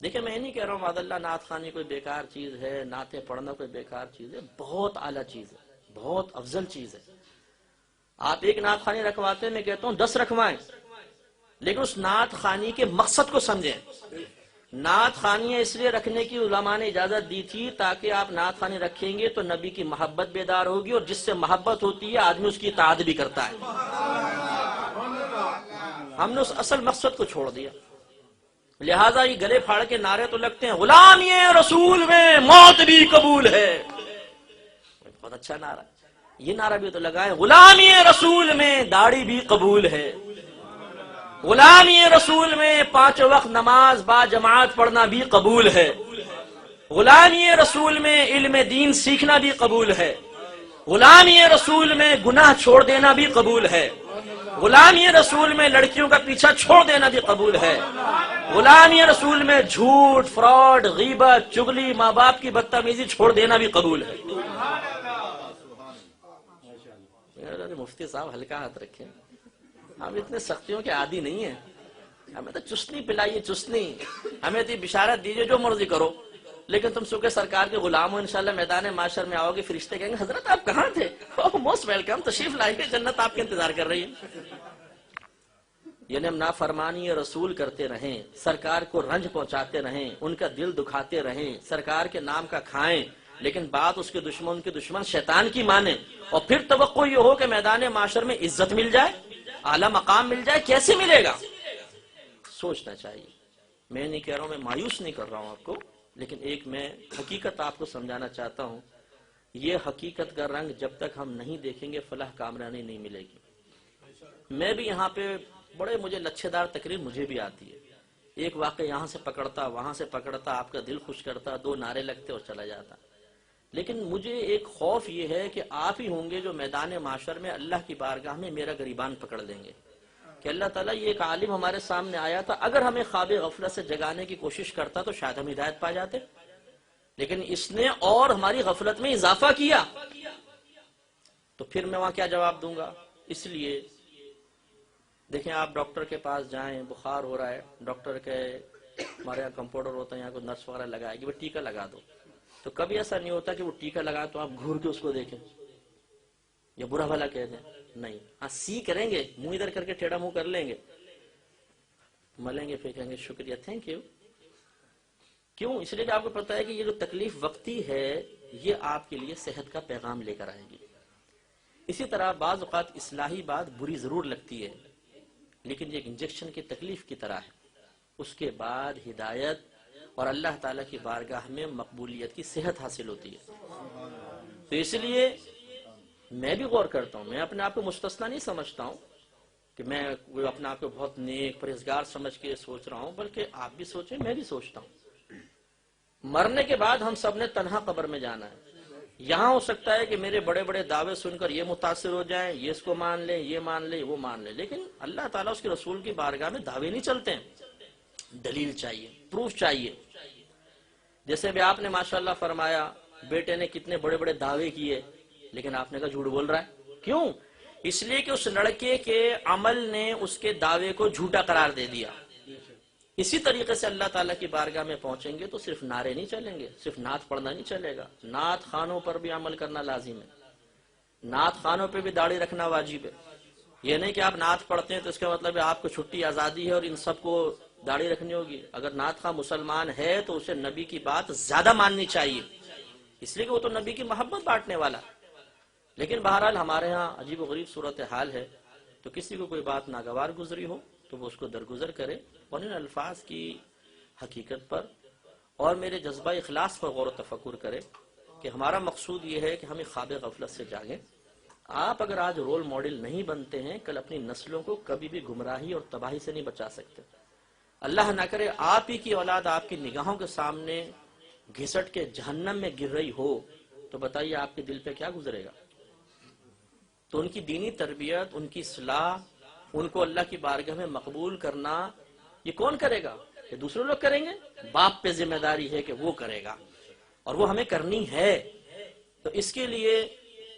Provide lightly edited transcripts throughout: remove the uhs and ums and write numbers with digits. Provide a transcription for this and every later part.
دیکھیں میں نہیں کہہ رہا ہوں معاذ اللہ نعت خوانی کوئی بیکار چیز ہے، نعتیں پڑھنا کوئی بیکار چیز ہے، بہت اعلیٰ چیز ہے، بہت افضل چیز ہے۔ آپ ایک نعت خوانی رکھواتے ہیں، میں کہتا ہوں 10 رکھوائیں، لیکن اس نعت خوانی کے مقصد کو سمجھیں۔ نعت خوانیاں اس لیے رکھنے کی علماء نے اجازت دی تھی تاکہ آپ نعت خوانی رکھیں گے تو نبی کی محبت بیدار ہوگی، اور جس سے محبت ہوتی ہے آدمی اس کی اطاعت بھی کرتا ہے۔ ہم نے اس اصل مقصد کو چھوڑ دیا، لہٰذا یہ گلے پھاڑ کے نعرے تو لگتے ہیں، غلامی رسول میں موت بھی قبول ہے، بہت اچھا نعرہ، یہ نعرہ بھی تو لگائے، غلامی رسول میں داڑھی بھی قبول ہے، غلامی رسول میں 5 وقت نماز با جماعت پڑھنا بھی قبول ہے، غلامی رسول میں علم دین سیکھنا بھی قبول ہے، غلامی رسول میں گناہ چھوڑ دینا بھی قبول ہے، غلامی رسول میں لڑکیوں کا پیچھا چھوڑ دینا بھی قبول ہے، غلامی رسول میں جھوٹ، فراڈ، غیبت، چغلی، ماں باپ کی بدتمیزی چھوڑ دینا بھی قبول ہے۔ مفتی صاحب ہلکا ہاتھ رکھیں، ہم اتنے سختیوں کے عادی نہیں ہیں، ہمیں تو چسنی پلائیے، چسنی، ہمیں تو بشارت دیجئے جو مرضی کرو، لیکن تم چونکہ سرکار کے غلام ہو، انشاءاللہ میدان محشر میں آؤ گے، فرشتے کہیں گے حضرت آپ کہاں تھے؟ موسٹ ویلکم، تشریف لائیے، جنت آپ کے انتظار کر رہی ہے۔ یعنی ہم نافرمانی رسول کرتے رہیں، سرکار کو رنج پہنچاتے رہیں، ان کا دل دکھاتے رہیں، سرکار کے نام کا کھائیں، لیکن بات اس کے دشمن شیطان کی مانیں، اور پھر توقع یہ ہو کہ میدان معاشر میں عزت مل جائے، اعلیٰ مقام مل جائے، کیسے ملے گا؟ سوچنا چاہیے۔ میں نہیں کہہ رہا ہوں، میں مایوس نہیں کر رہا ہوں آپ کو، لیکن ایک میں حقیقت آپ کو سمجھانا چاہتا ہوں، یہ حقیقت کا رنگ جب تک ہم نہیں دیکھیں گے فلاح کامرانی نہیں ملے گی۔ میں بھی یہاں پہ بڑے مجھے لچھے دار تقریر مجھے بھی آتی ہے، ایک واقعہ یہاں سے پکڑتا، وہاں سے پکڑتا، آپ کا دل خوش کرتا، 2 نعرے لگتے اور چلا جاتا، لیکن مجھے ایک خوف یہ ہے کہ آپ ہی ہوں گے جو میدان معاشر میں اللہ کی بارگاہ میں میرا گریبان پکڑ لیں گے کہ اللہ تعالیٰ یہ ایک عالم ہمارے سامنے آیا تھا، اگر ہمیں خواب غفلت سے جگانے کی کوشش کرتا تو شاید ہم ہدایت پا جاتے، لیکن اس نے اور ہماری غفلت میں اضافہ کیا، تو پھر میں وہاں کیا جواب دوں گا؟ اس لیے دیکھیں، آپ ڈاکٹر کے پاس جائیں، بخار ہو رہا ہے، ڈاکٹر کے ہمارے یہاں کمپاؤنڈر ہوتا ہے، یہاں کو نرس وغیرہ لگائے گی، وہ ٹیکہ لگا دو، تو کبھی ایسا نہیں ہوتا کہ وہ ٹیکہ لگا تو آپ گھور کے اس کو دیکھیں یا برا بھلا کہہ دیں، نہیں، ہاں سی کریں گے، منہ ادھر کر کے ٹیڑھا منہ کر لیں گے، ملیں گے، پھر کہیں گے شکریہ، تھینک یو۔ کیوں؟ اس لیے کہ آپ کو پتا ہے کہ یہ جو تکلیف وقتی ہے یہ آپ کے لیے صحت کا پیغام لے کر آئے گی۔ اسی طرح بعض اوقات اصلاحی بات بری ضرور لگتی ہے، لیکن یہ ایک انجیکشن کی تکلیف کی طرح ہے، اس کے بعد ہدایت اور اللہ تعالیٰ کی بارگاہ میں مقبولیت کی صحت حاصل ہوتی ہے۔ تو اس لیے میں بھی غور کرتا ہوں، میں اپنے آپ کو مستثنا نہیں سمجھتا ہوں کہ میں اپنے آپ کو بہت نیک پرہیزگار سمجھ کے سوچ رہا ہوں، بلکہ آپ بھی سوچیں، میں بھی سوچتا ہوں۔ مرنے کے بعد ہم سب نے تنہا قبر میں جانا ہے۔ یہاں ہو سکتا ہے کہ میرے بڑے بڑے دعوے سن کر یہ متاثر ہو جائیں، یہ اس کو مان لیں، یہ مان لیں، وہ مان لیں، لیکن اللہ تعالیٰ اس کے رسول کی بارگاہ میں دعوے نہیں چلتے ہیں، دلیل چاہیے، پروف چاہیے۔ جیسے بھی آپ نے ماشاءاللہ فرمایا بیٹے نے کتنے بڑے بڑے دعوے کیے، لیکن آپ نے کہا جھوٹ بول رہا ہے، کیوں؟ اس لیے کہ اس لڑکے کے عمل نے اس کے دعوے کو جھوٹا قرار دے دیا۔ اسی طریقے سے اللہ تعالیٰ کی بارگاہ میں پہنچیں گے تو صرف نعرے نہیں چلیں گے، صرف نعت پڑھنا نہیں چلے گا، نعت خانوں پر بھی عمل کرنا لازم ہے، نعت خانوں پہ بھی داڑھی رکھنا واجب ہے۔ یہ نہیں کہ آپ نعت پڑھتے ہیں تو اس کا مطلب ہے آپ کو چھٹی آزادی ہے اور ان سب کو داڑھی رکھنی ہوگی۔ اگر نعت خواہ مسلمان ہے تو اسے نبی کی بات زیادہ ماننی چاہیے، اس لیے کہ وہ تو نبی کی محبت بانٹنے والا۔ لیکن بہرحال ہمارے ہاں عجیب و غریب صورتحال ہے، تو کسی کو کوئی بات ناگوار گزری ہو تو وہ اس کو درگزر کرے اور ان الفاظ کی حقیقت پر اور میرے جذبہ اخلاص پر غور و تفکر کرے کہ ہمارا مقصود یہ ہے کہ ہمیں خواب غفلت سے جاگیں۔ آپ اگر آج رول ماڈل نہیں بنتے ہیں، کل اپنی نسلوں کو کبھی بھی گمراہی اور تباہی سے نہیں بچا سکتے۔ اللہ نہ کرے آپ ہی کی اولاد آپ کی نگاہوں کے سامنے گھسٹ کے جہنم میں گر رہی ہو تو بتائیے آپ کے دل پہ کیا گزرے گا؟ تو ان کی دینی تربیت، ان کی اصلاح، ان کو اللہ کی بارگاہ میں مقبول کرنا، یہ کون کرے گا؟ یہ دوسرے لوگ کریں گے؟ باپ پہ ذمہ داری ہے کہ وہ کرے گا، اور وہ ہمیں کرنی ہے۔ تو اس کے لیے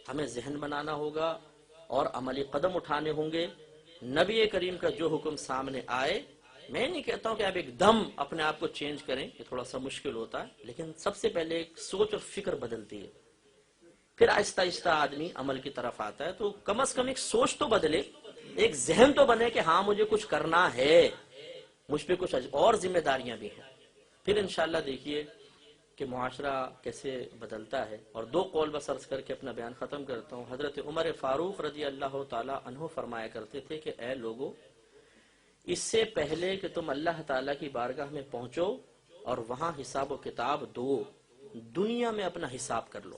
ہمیں ذہن بنانا ہوگا اور عملی قدم اٹھانے ہوں گے۔ نبی کریم کا جو حکم سامنے آئے میں نہیں کہتا ہوں کہ آپ ایک دم اپنے آپ کو چینج کریں، یہ تھوڑا سا مشکل ہوتا ہے، لیکن سب سے پہلے ایک سوچ اور فکر بدلتی ہے، پھر آہستہ آہستہ آدمی عمل کی طرف آتا ہے۔ تو کم از کم ایک سوچ تو بدلے، ایک ذہن تو بنے کہ ہاں مجھے کچھ کرنا ہے، مجھ پہ کچھ اور ذمہ داریاں بھی ہیں، پھر انشاءاللہ دیکھیے کہ معاشرہ کیسے بدلتا ہے۔ اور دو قول بس عرض کر کے اپنا بیان ختم کرتا ہوں۔ حضرت عمر فاروق رضی اللہ تعالی عنہ فرمایا کرتے تھے کہ اے لوگو، اس سے پہلے کہ تم اللہ تعالیٰ کی بارگاہ میں پہنچو اور وہاں حساب و کتاب دو، دنیا میں اپنا حساب کر لو۔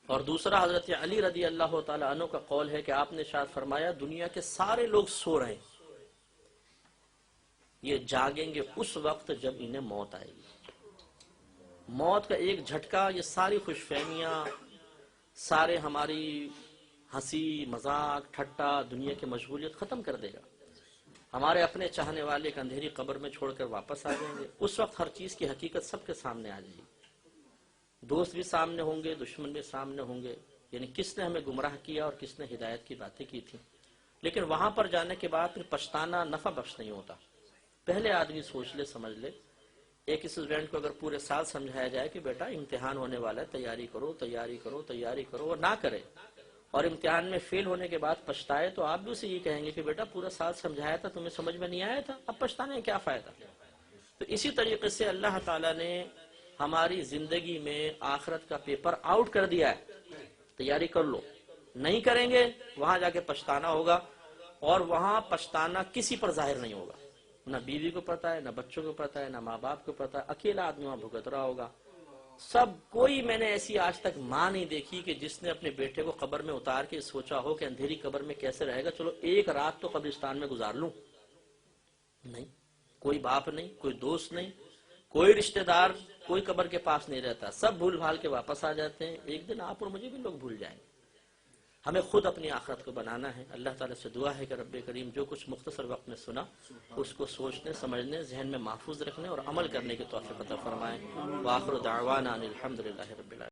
اور دوسرا حضرت علی رضی اللہ تعالیٰ عنہ کا قول ہے کہ آپ نے ارشاد فرمایا دنیا کے سارے لوگ سو رہے ہیں، یہ جاگیں گے اس وقت جب انہیں موت آئے گی۔ موت کا ایک جھٹکا یہ ساری خوش فہمیاں، سارے ہماری ہنسی مذاق ٹھٹا دنیا کی مشغولیت ختم کر دے گا۔ ہمارے اپنے چاہنے والے ایک اندھیری قبر میں چھوڑ کر واپس آ جائیں گے، اس وقت ہر چیز کی حقیقت سب کے سامنے آ جائے گی، دوست بھی سامنے ہوں گے، دشمن بھی سامنے ہوں گے، یعنی کس نے ہمیں گمراہ کیا اور کس نے ہدایت کی باتیں کی تھی۔ لیکن وہاں پر جانے کے بعد پھر پچھتانا نفع بخش نہیں ہوتا۔ پہلے آدمی سوچ لے سمجھ لے، ایک اسٹوڈنٹ کو اگر پورے سال سمجھایا جائے کہ بیٹا امتحان ہونے والا ہے، تیاری کرو تیاری کرو تیاری کرو، اور نہ کرے اور امتحان میں فیل ہونے کے بعد پچھتائے، تو آپ بھی اسے یہ کہیں گے کہ بیٹا پورا سال سمجھایا تھا، تمہیں سمجھ میں نہیں آیا تھا، اب پچھتانے کا کیا فائدہ۔ تو اسی طریقے سے اللہ تعالیٰ نے ہماری زندگی میں آخرت کا پیپر آؤٹ کر دیا ہے، تیاری کر لو، نہیں کریں گے وہاں جا کے پچھتانا ہوگا، اور وہاں پچھتانا کسی پر ظاہر نہیں ہوگا، نہ بیوی کو پتہ ہے، نہ بچوں کو پتہ ہے، نہ ماں باپ کو پتہ ہے، اکیلا آدمی وہاں بھگت رہا ہوگا۔ سب کوئی، میں نے ایسی آج تک ماں نہیں دیکھی کہ جس نے اپنے بیٹے کو قبر میں اتار کے سوچا ہو کہ اندھیری قبر میں کیسے رہے گا، چلو ایک رات تو قبرستان میں گزار لوں۔ نہیں، کوئی باپ نہیں، کوئی دوست نہیں، کوئی رشتہ دار، کوئی قبر کے پاس نہیں رہتا، سب بھول بھال کے واپس آ جاتے ہیں، ایک دن آپ اور مجھے بھی لوگ بھول جائیں گے۔ ہمیں خود اپنی آخرت کو بنانا ہے۔ اللہ تعالیٰ سے دعا ہے کہ رب کریم جو کچھ مختصر وقت میں سنا اس کو سوچنے سمجھنے ذہن میں محفوظ رکھنے اور عمل کرنے کی توفیق عطا فرمائے۔ وآخر دعوانا ان الحمد للہ رب العالمین۔